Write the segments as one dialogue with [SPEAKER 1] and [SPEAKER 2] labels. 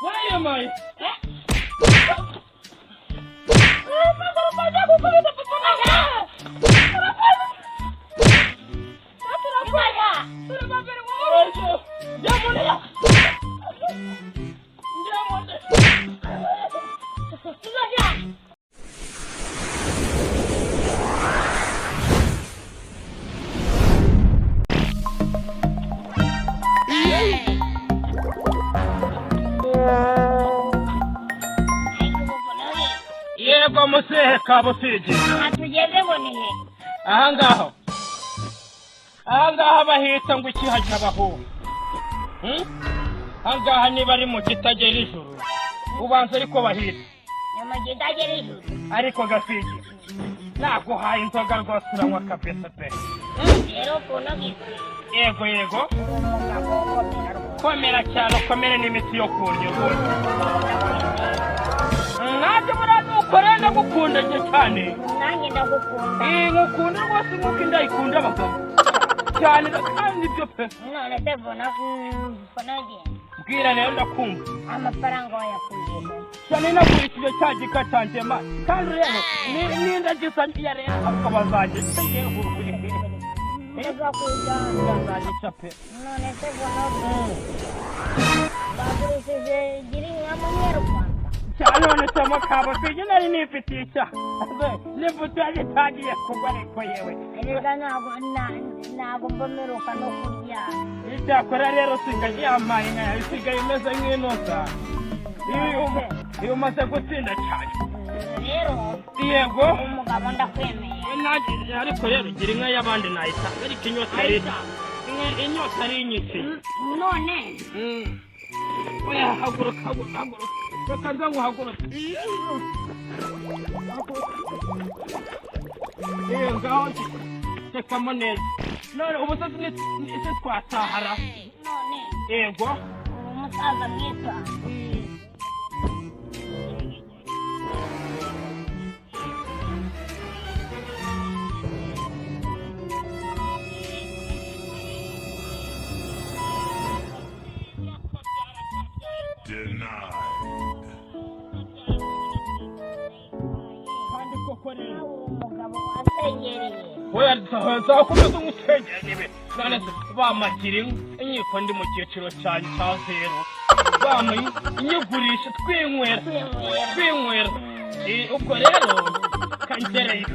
[SPEAKER 1] Why am I? Yego musehe kabusije
[SPEAKER 2] atugeze bonihe
[SPEAKER 1] ahangaha bahita ngo ikiha cy'abaho ahangaha niba ari mu kitagera ijuru ubanza ariko bahita
[SPEAKER 2] nyuma kitagera ijuru
[SPEAKER 1] ariko gafije naguhaye inzoga rwose uranywa kabisa pe
[SPEAKER 2] rero kunogize
[SPEAKER 1] yego komera cyane komere n'imiti yo kurya ntabwo muradukorera gukunda cyane
[SPEAKER 2] nanjye ndagukunda
[SPEAKER 1] ngukunda rwose nk'uko indayikunda abagabo cyane kandi ibyo pe
[SPEAKER 2] none se bonagiye
[SPEAKER 1] bwira rero ndakumva
[SPEAKER 2] amafaranga wayakuye
[SPEAKER 1] cyane nagurishije cya gika cyanjye kandi rero n'indagisa ya rero akaba zanjye ngiye kurukuye
[SPEAKER 2] neza kujyana
[SPEAKER 1] zanjye pe
[SPEAKER 2] none se bonagiye bagurishije girinka mu Nyarwanda
[SPEAKER 1] cyane none se mukabo sije nari nifitiye icyaha n'imbuto yanjye itagiye kugwa ariko yewe
[SPEAKER 2] reka ntabwo mbomeruka no kurya
[SPEAKER 1] icyakora rero sigaye yamaye nkayo isigaye imeze nk'inoza iyo umaze gutsinda cyane
[SPEAKER 2] rero
[SPEAKER 1] yego
[SPEAKER 2] umugabo ndakwemeye
[SPEAKER 1] ariko rero gira inka y'abandi nayita ariko inyota ari inyinshi
[SPEAKER 2] none
[SPEAKER 1] oya haguruka reka nza nguhaguruke ngaho tekamo neza none ubusazi ese twatahara
[SPEAKER 2] none
[SPEAKER 1] yego
[SPEAKER 2] umusaza mwiza umugabo wasengereye
[SPEAKER 1] oya nzakomeza umutegera nibe none bamagira inkiko ndi mu cyiciro cyanjye cya zero inyigurisha twinywera ubwo rero kangereyo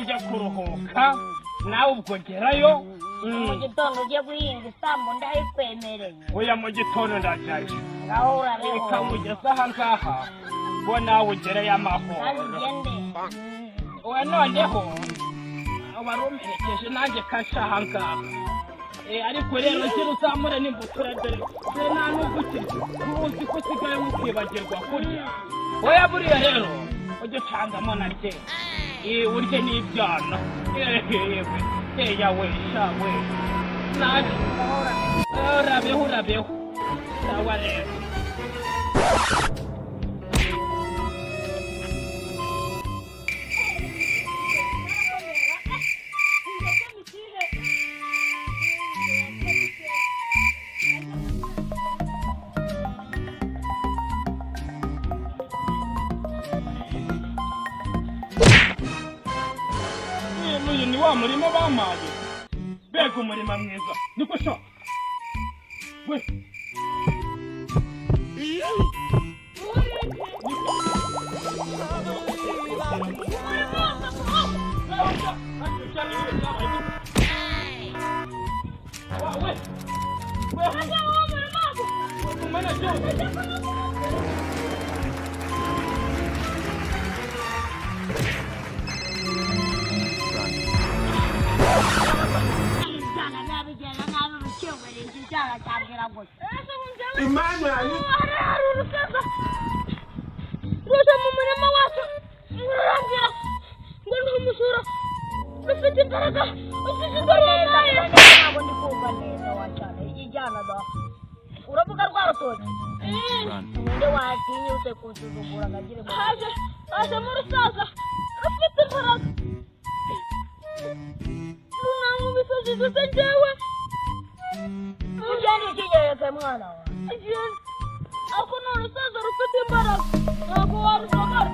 [SPEAKER 1] njya kuruhuka nawe ubwo gerayo
[SPEAKER 2] mu gitondo ugiye guhinga isambu ndayikwemereye
[SPEAKER 1] oya mu gitondo ndajyayo
[SPEAKER 2] ngaho urabeho
[SPEAKER 1] ikamugeza ahangaha bo nawe ugereyo amahoro
[SPEAKER 2] kandi ugende
[SPEAKER 1] oya noneho warumerekeje nanjye kaca ahangaha ariko rero gira uzamure n'imbutura dore nta n'ubwo uzi ko usigaye mukibagirwa kurya oya buriya rero ujye ucangamo na rye urye n'ibyana yawe shawe naje urabeho sawa rero ni wa murima bamaye bega umurima mwiza niko sha we
[SPEAKER 2] Emmanuel, Rosa mumurema wacu murangira ngo n'umusura ufite imbaraga ufite imbaraga ntabwo ndi kumva neza wacana igijyana da uravuga rwarutoki ninde watinyutse kunsuzugura ngagire haje mu rusaza ufite imbaraga runamwe bisozi duse njyewe ugenda ikigeye ke mwana wa ako imbaraga ntabwo warushobora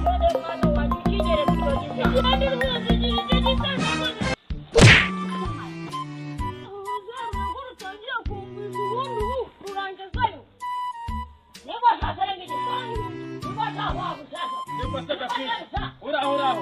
[SPEAKER 2] dore mwana wanjye ukinyere kutogeza ikindi rwose gira icyo gisaza utangiye kumvira ubundi urangezayo niba sasa n'igisanzwe niba ntaho gushaka
[SPEAKER 1] niba sasa uraho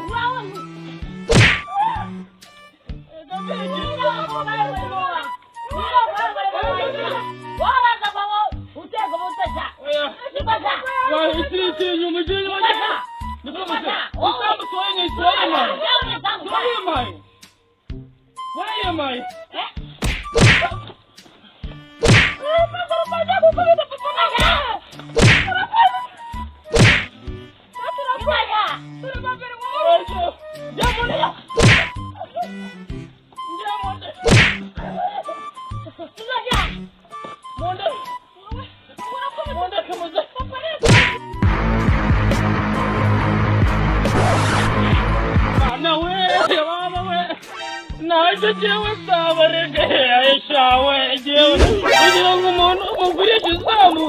[SPEAKER 1] Naje jewe sabarege aishawe jewe kugira ngo umuntu umugure gizamu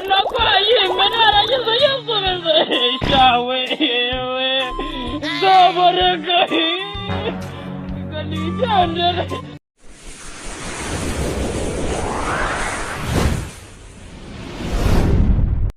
[SPEAKER 1] nakora yimena aragize yasubeze aishawe yewe sabarege kanijandere